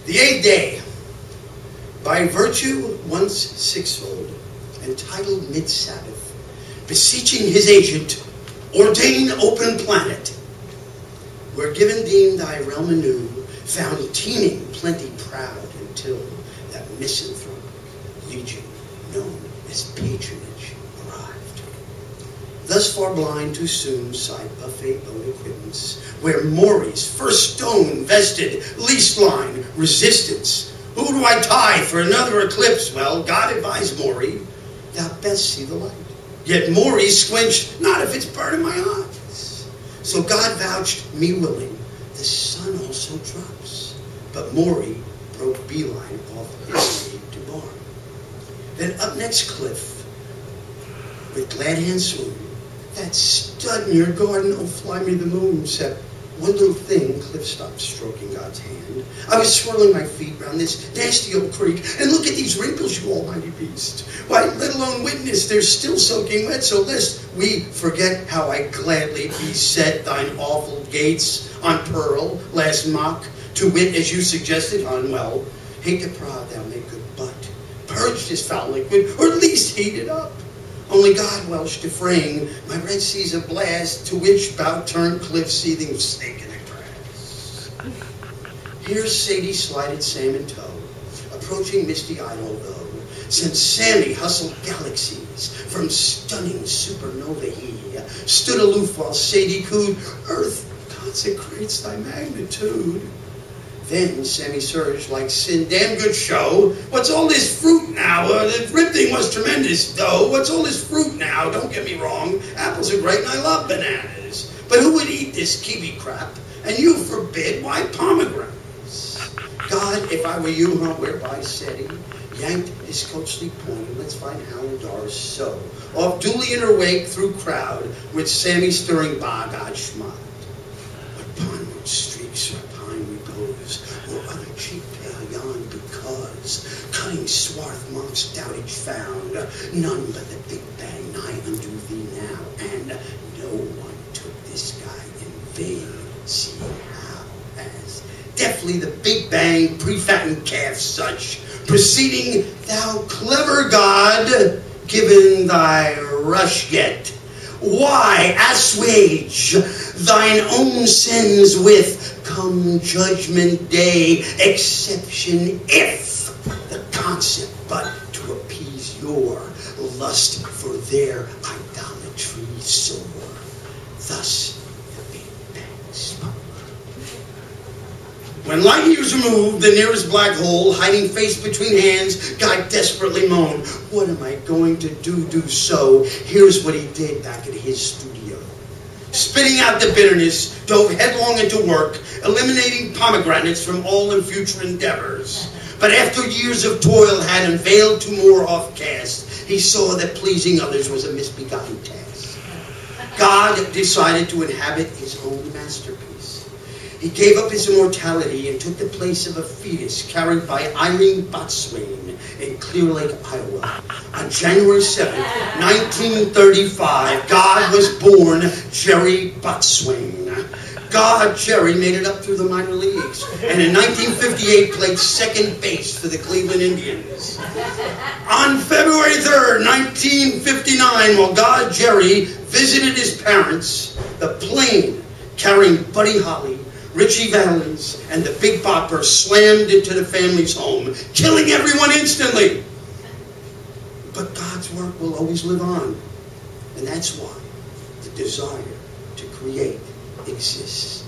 The 8th day, by virtue once sixfold, entitled mid-Sabbath, beseeching his agent, ordain open planet, where given deemed thy realm anew, found teeming plenty proud until that misanthrope legion known as patronage arrived. Thus far blind too soon side buffet boat acquittance, where Maury's first stone vested least line resistance. Who do I tie for another eclipse? Well, God advised Maury, thou best see the light. Yet Maury squinched, not if it's burning my eyes. So God vouched me willing, the sun also drops. But Maury broke beeline off his steed to barn. Then up next cliff, with glad hand swoon, that stud in your garden, oh fly me the moon, said, one little thing, Cliff stopped stroking God's hand. I was swirling my feet round this nasty old creek, and look at these wrinkles, you almighty beast. Why, let alone witness, they're still soaking wet, so lest we forget how I gladly beset thine awful gates on pearl, last mock, to wit, as you suggested, on, well, hate to prod thou make good butt, purge this foul liquid, or at least heat it up. Only God welched defraying my Red Sea's a blast, to which bout turned Cliff seething snake in the grass. Here's Sadie slided Sam in tow, approaching misty-eyed although, since Sammy hustled galaxies from stunning supernova he stood aloof while Sadie cooed, Earth consecrates thy magnitude. Then Sammy surged like sin, damn good show. What's all this fruit now? The rib thing was tremendous, though. What's all this fruit now? Don't get me wrong. Apples are great and I love bananas. But who would eat this kiwi crap? And you forbid, why pomegranates? God, if I were you, huh, whereby said he, yanked his coat sleeve pointed, let's find Hala Doris so. Off duly in her wake through crowd, with Sammy stirring God schmod. What pine streaks or pine repose, or other cheek pale yon because cutting swarth monk's doubtage found, none but the Big Bang nigh unto thee now, and no one took this guy in vain. See how, as deftly the Big Bang pre-fattened calf such, proceeding, thou clever God, given thy rush yet, why assuage thine own sins with come judgment day exception if the concept but to appease your lust for their idolatry soar. Thus the Big Bang spoke. When light years removed, the nearest black hole, hiding face between hands, God desperately moaned, what am I going to do so? Here's what he did back at his studio. Spitting out the bitterness, dove headlong into work, eliminating pomegranates from all in future endeavors. But after years of toil had unveiled two more off-cast, he saw that pleasing others was a misbegotten task. God decided to inhabit his own masterpiece. He gave up his immortality and took the place of a fetus carried by Irene Botswain in Clear Lake, Iowa. On January 7, 1935, God was born Jerry Botswain. God, Jerry, made it up through the minor leagues, and in 1958 played second base for the Cleveland Indians. On February 3rd, 1959, while God, Jerry, visited his parents, the plane carrying Buddy Holly, Richie Valens, and the Big Bopper slammed into the family's home, killing everyone instantly. But God's work will always live on, and that's why the desire to create exists.